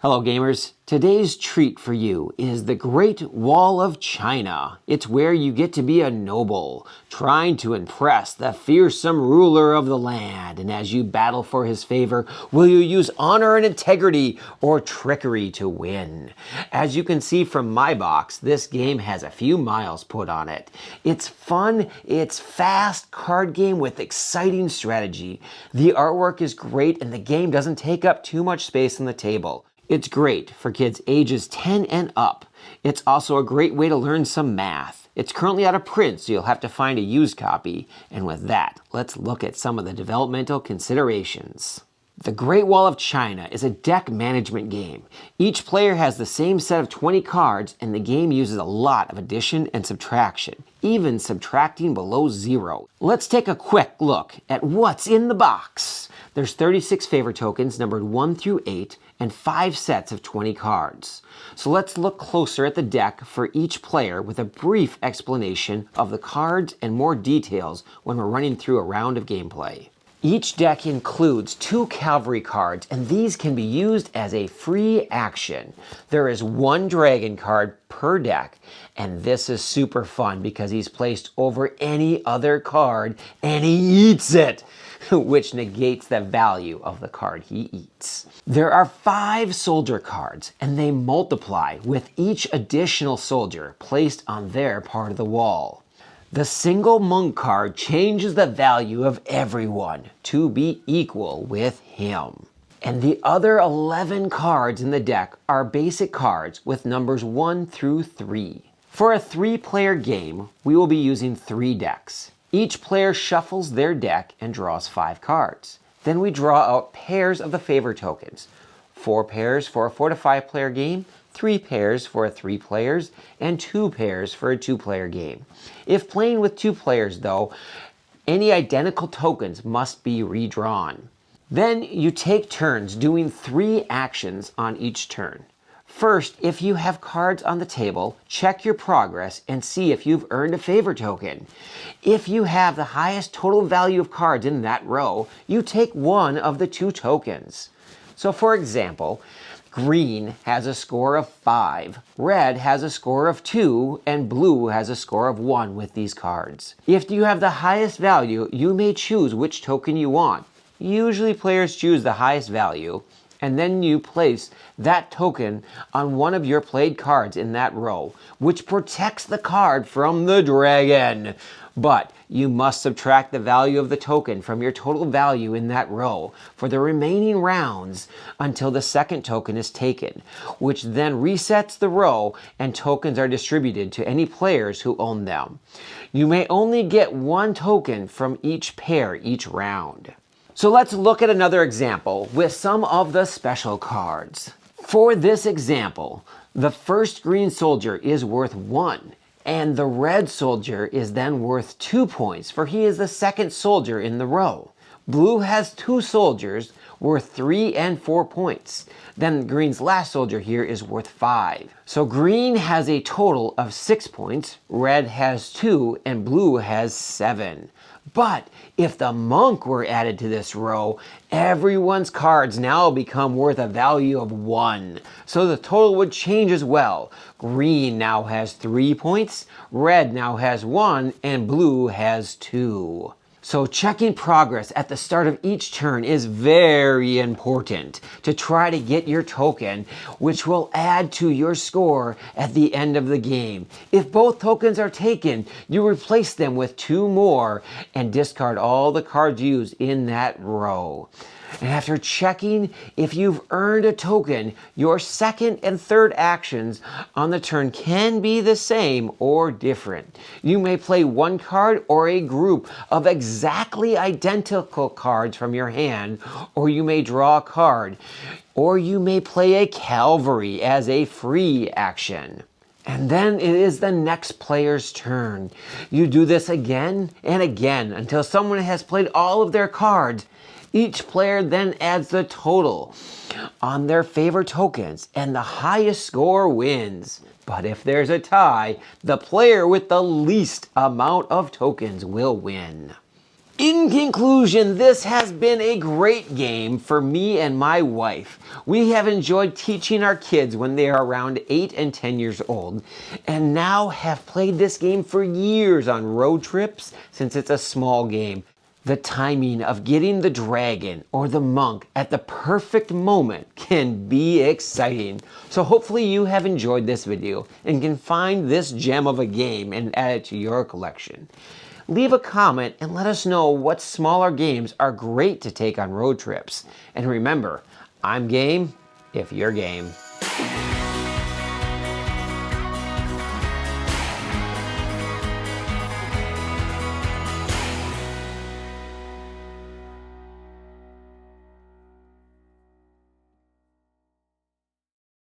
Hello gamers, today's treat for you is the Great Wall of China. It's where you get to be a noble, trying to impress the fearsome ruler of the land. And as you battle for his favor, will you use honor and integrity or trickery to win? As you can see from my box, this game has a few miles put on it. It's fun, it's fast card game with exciting strategy. The artwork is great and the game doesn't take up too much space on the table. It's great for kids ages 10 and up. It's also a great way to learn some math. It's currently out of print, so you'll have to find a used copy. And with that, let's look at some of the developmental considerations. The Great Wall of China is a deck management game. Each player has the same set of 20 cards, and the game uses a lot of addition and subtraction, even subtracting below zero. Let's take a quick look at what's in the box. There's 36 favor tokens numbered 1 through 8 and 5 sets of 20 cards. So let's look closer at the deck for each player with a brief explanation of the cards and more details when we're running through a round of gameplay. Each deck includes 2 cavalry cards, and these can be used as a free action. There is 1 dragon card per deck, and this is super fun because he's placed over any other card and he eats it, which negates the value of the card he eats. There are 5 soldier cards, and they multiply with each additional soldier placed on their part of the wall. The single monk card changes the value of everyone to be equal with him. And the other 11 cards in the deck are basic cards with numbers 1 through 3. For a 3-player game, we will be using 3 decks. Each player shuffles their deck and draws 5 cards. Then we draw out pairs of the favor tokens. 4 pairs for a 4 to 5 player game, 3 pairs for 3 players, and 2 pairs for a 2-player game. If playing with 2 players though, any identical tokens must be redrawn. Then you take turns doing 3 actions on each turn. First, if you have cards on the table, check your progress and see if you've earned a favor token. If you have the highest total value of cards in that row, you take one of the 2 tokens. So for example, green has a score of 5, red has a score of 2, and blue has a score of 1 with these cards. If you have the highest value, you may choose which token you want. Usually players choose the highest value, and then you place that token on one of your played cards in that row, which protects the card from the dragon. But you must subtract the value of the token from your total value in that row for the remaining rounds until the second token is taken, which then resets the row and tokens are distributed to any players who own them. You may only get 1 token from each pair each round. So let's look at another example with some of the special cards. For this example, the first green soldier is worth 1, and the red soldier is then worth 2 points, for he is the second soldier in the row. Blue has 2 soldiers worth 3 and 4 points. Then green's last soldier here is worth 5. So green has a total of 6 points, red has 2, and blue has 7. But if the monk were added to this row, everyone's cards now become worth a value of 1. So the total would change as well. Green now has 3 points, red now has 1, and blue has 2. So checking progress at the start of each turn is very important to try to get your token, which will add to your score at the end of the game. If both tokens are taken, you replace them with 2 more and discard all the cards used in that row. And after checking if you've earned a token, your second and third actions on the turn can be the same or different. You may play 1 card or a group of exactly identical cards from your hand, or you may draw a card, or you may play a cavalry as a free action. And then it is the next player's turn. You do this again and again until someone has played all of their cards. Each player then adds the total on their favor tokens, and the highest score wins. But if there's a tie, the player with the least amount of tokens will win. In conclusion, this has been a great game for me and my wife. We have enjoyed teaching our kids when they are around 8 and 10 years old, and now have played this game for years on road trips since it's a small game. The timing of getting the dragon or the monk at the perfect moment can be exciting. So hopefully you have enjoyed this video and can find this gem of a game and add it to your collection. Leave a comment and let us know what smaller games are great to take on road trips. And remember, I'm game if you're game.